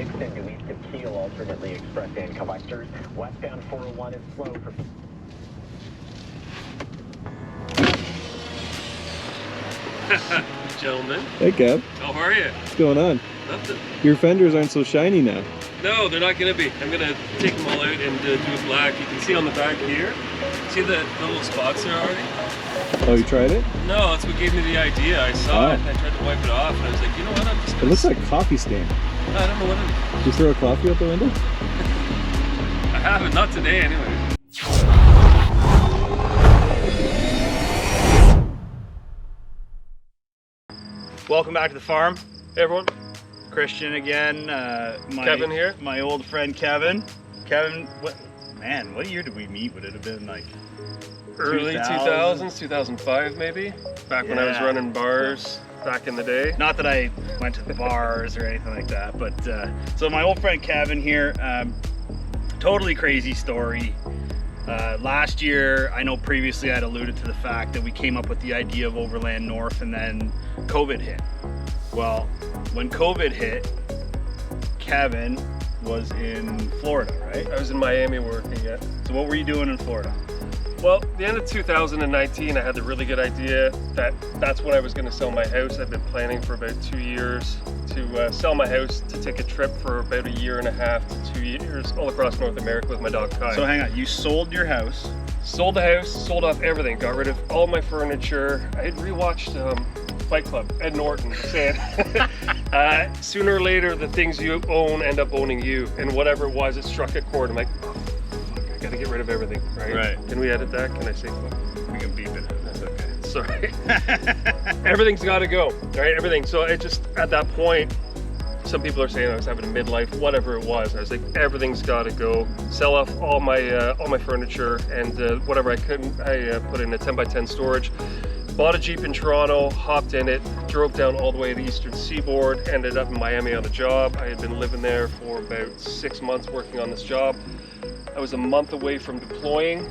Hickson due east of Kiel, alternately express and collectors. Westbound 401 is slow for... Gentlemen. Hey, Kev. How are you? What's going on? Nothing. Your fenders aren't so shiny now. No, they're not going to be. I'm going to take them all out and do it black. You can see on the back here. See the little spots there already? Oh, you tried it? No, that's what gave me the idea. I saw it and I tried to wipe it off and I was like, you know what? I'm just It gonna... looks like a coffee stain. I don't know what it is. Did you throw a coffee out the window? I haven't. Not today anyway. Welcome back to the farm. Hey everyone. Christian again. Kevin here. My old friend Kevin. Kevin, what year did we meet? Would it have been like Early 2000s, 2005 maybe? Back when I was running bars back in the day. Not that I went to the bars or anything like that, but so my old friend Kevin here, totally crazy story. Last year, I know previously I'd alluded to the fact that we came up with the idea of OverlandNTH and then COVID hit. Well, when COVID hit, Kevin was in Florida, right? I was in Miami working, yeah. So what were you doing in Florida? Well, the end of 2019, I had the really good idea that that's when I was going to sell my house. I've been planning for about 2 years to sell my house, to take a trip for about 1.5 years to 2 years all across North America with my dog Kai. So hang on, you sold your house? Sold the house, sold off everything, got rid of all my furniture. I had rewatched Fight Club, Ed Norton saying, sooner or later the things you own end up owning you, and whatever it was, it struck a chord. I'm like, oh, fuck, I gotta get rid of everything, right? Right. Can we edit that? Can I say fuck? We can beep it. That's okay. Sorry. Everything's got to go, right? Everything. So I just, at that point, some people are saying I was having a midlife, whatever it was. I was like, everything's got to go. Sell off all my furniture and whatever I couldn't. I put in a 10x10 storage. Bought a Jeep in Toronto, hopped in it, drove down all the way to the eastern seaboard, ended up in Miami on a job. I had been living there for about 6 months working on this job. I was a month away from deploying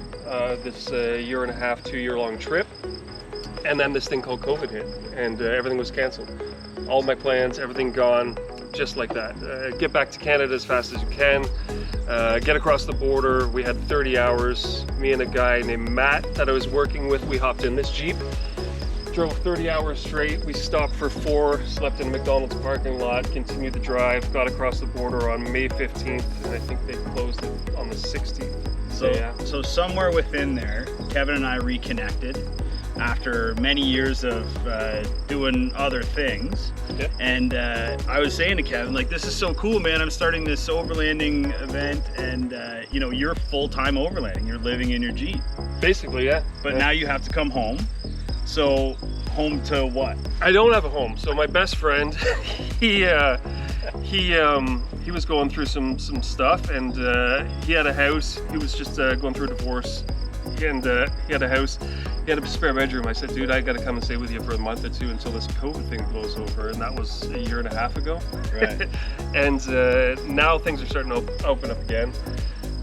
this 1.5, 2 year long trip. And then this thing called COVID hit and everything was canceled. All my plans, everything gone, just like that. Get back to Canada as fast as you can. Get across the border. We had 30 hours. Me and a guy named Matt that I was working with, we hopped in this Jeep. Drove 30 hours straight. We stopped for 4, slept in a McDonald's parking lot, continued the drive, got across the border on May 15th, and I think they closed it on the 16th. So, so somewhere within there, Kevin and I reconnected after many years of doing other things. Yep. And I was saying to Kevin, like, this is so cool, man. I'm starting this overlanding event and you know, you're full-time overlanding. You're living in your Jeep. Basically, yeah. But now you have to come home. So home to what? I don't have a home. So my best friend, he was going through some stuff, and he had a house. He was just going through a divorce, and he had a house. He had a spare bedroom. I said, dude, I got to come and stay with you for a month or two until this COVID thing blows over, and that was 1.5 years ago. Right. And now things are starting to open up again.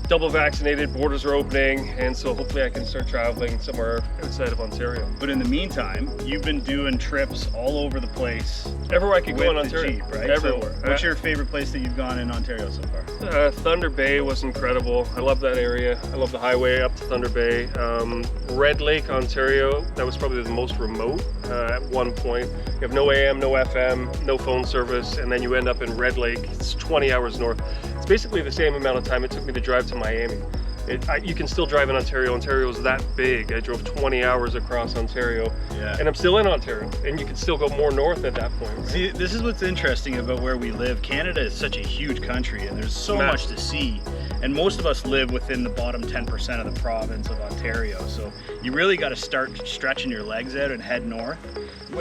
Double vaccinated, borders are opening, and so hopefully I can start traveling somewhere outside of Ontario. But in the meantime, you've been doing trips all over the place. Everywhere I could go in with the Ontario. Jeep, right? Everywhere. So what's your favorite place that you've gone in Ontario so far? Thunder Bay was incredible. I love that area. I love the highway up to Thunder Bay. Red Lake, Ontario, that was probably the most remote at one point. You have no AM, no FM, no phone service, and then you end up in Red Lake. It's 20 hours north. It's basically the same amount of time it took me to drive to Miami. You can still drive in Ontario. Ontario is that big. I drove 20 hours across Ontario, and I'm still in Ontario, and you can still go more north at that point. Right? See, this is what's interesting about where we live. Canada is such a huge country, and there's so much to see. And most of us live within the bottom 10% of the province of Ontario. So you really got to start stretching your legs out and head north.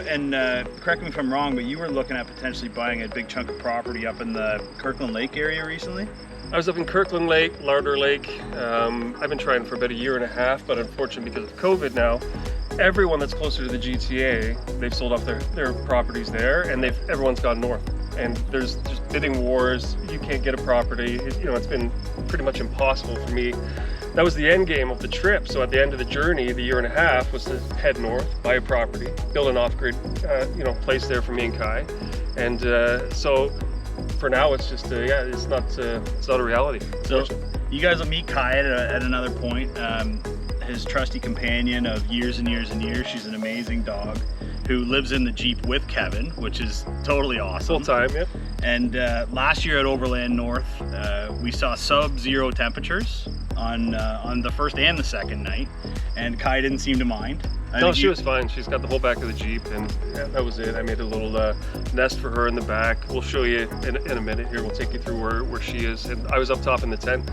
And correct me if I'm wrong, but you were looking at potentially buying a big chunk of property up in the Kirkland Lake area recently? I was up in Kirkland Lake, Larder Lake. I've been trying for about 1.5 years, but unfortunately because of COVID now, everyone that's closer to the GTA, they've sold off their properties there, and everyone's gone north. And there's just bidding wars. You can't get a property. It's been pretty much impossible for me. That was the end game of the trip. So at the end of the journey, the 1.5 years, was to head north, buy a property, build an off-grid, place there for me and Kai. And so for now, it's just it's not a reality. So you guys will meet Kai at another point. His trusty companion of years and years and years. She's an amazing dog who lives in the Jeep with Kevin, which is totally awesome. Full time, yeah. And last year at Overland North, we saw sub-zero temperatures on the first and the second night, and Kai didn't seem to mind. No, she was fine. She's got the whole back of the Jeep, and yeah, that was it. I made a little nest for her in the back. We'll show you in a minute here. We'll take you through where she is. And I was up top in the tent.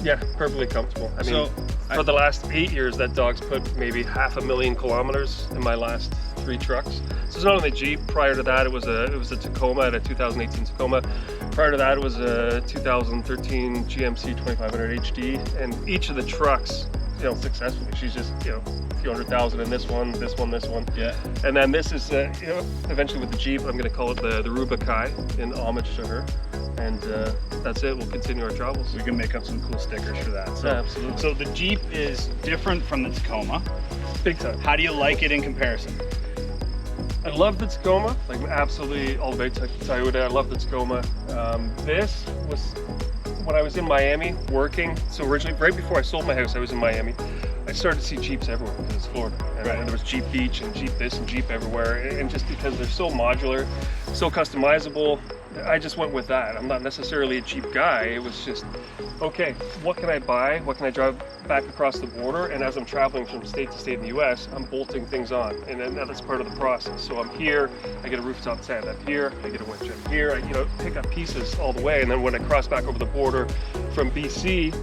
Yeah, perfectly comfortable. I mean, for the last 8 years, that dog's put maybe 500,000 kilometers in my last 3 trucks. So it's not only Jeep. Prior to that, it was a Tacoma, a 2018 Tacoma. Prior to that, it was a 2013 GMC 2500 HD. And each of the trucks, you know, successfully. She's just, you know, a few 100,000 in this one. Yeah. And then this is, you know, eventually with the Jeep, I'm going to call it the Ruba Kai in homage to her. And that's it. We'll continue our travels. We can make up some cool stickers for that. So, yeah, absolutely. So the Jeep is different from the Tacoma. Big time. How do you like it in comparison? I love the Tacoma, like absolutely all about Toyota. I love the Tacoma. This was when I was in Miami working. So originally, right before I sold my house, I was in Miami. I started to see Jeeps everywhere because it's Florida. And there was Jeep Beach and Jeep this and Jeep everywhere. And just because they're so modular, so customizable, I just went with that. I'm not necessarily a Jeep guy. It was just, okay, what can I buy? What can I drive back across the border? And as I'm traveling from state to state in the US, I'm bolting things on. And then that's part of the process. So I'm here, I get a rooftop tent. I'm here, I get a winch. I'm here, I, you know, pick up pieces all the way. And then when I cross back over the border from BC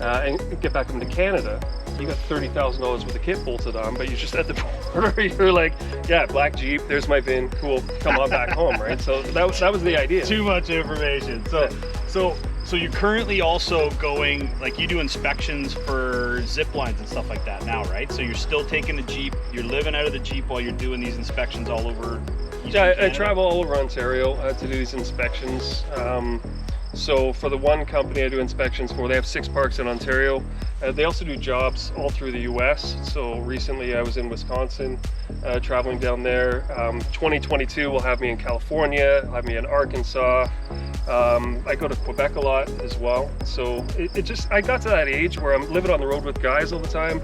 and get back into Canada, you got $30,000 worth of kit bolted on, but you're just at the border. You're like, yeah, black Jeep, there's my VIN, cool, come on back home, right? So that was the idea. Too much information. So you're currently also going, like, you do inspections for zip lines and stuff like that now, right? So you're still taking the Jeep, you're living out of the Jeep while you're doing these inspections all over. Yeah, I travel all over Ontario to do these inspections. So for the one company I do inspections for, they have 6 parks in Ontario. They also do jobs all through the US. So recently I was in Wisconsin, traveling down there. 2022 will have me in California, have me in Arkansas. I go to Quebec a lot as well. So I got to that age where I'm living on the road with guys all the time,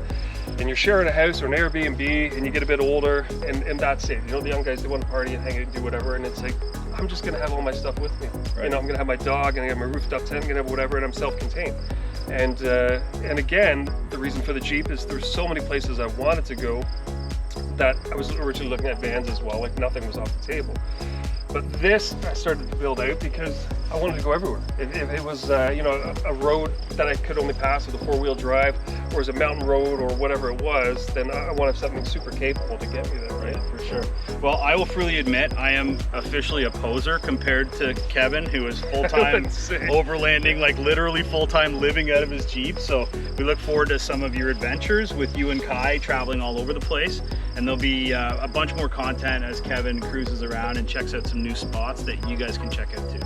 and you're sharing a house or an Airbnb, and you get a bit older, and that's it. You know, the young guys, they want to party and hang out and do whatever, and it's like, I'm just gonna have all my stuff with me. Right. You know, I'm gonna have my dog, and I have my rooftop tent, I'm gonna have whatever, and I'm self-contained. And again, the reason for the Jeep is there's so many places I wanted to go that I was originally looking at vans as well, like nothing was off the table. But this I started to build out because I wanted to go everywhere. If it was you know, a road that I could only pass with a 4-wheel drive, or as a mountain road or whatever it was, then I want to have something super capable to get me there, right? For sure. Well, I will freely admit I am officially a poser compared to Kevin, who is full-time overlanding, like literally full-time living out of his Jeep. So we look forward to some of your adventures with you and Kai traveling all over the place. And there'll be a bunch more content as Kevin cruises around and checks out some new spots that you guys can check out too.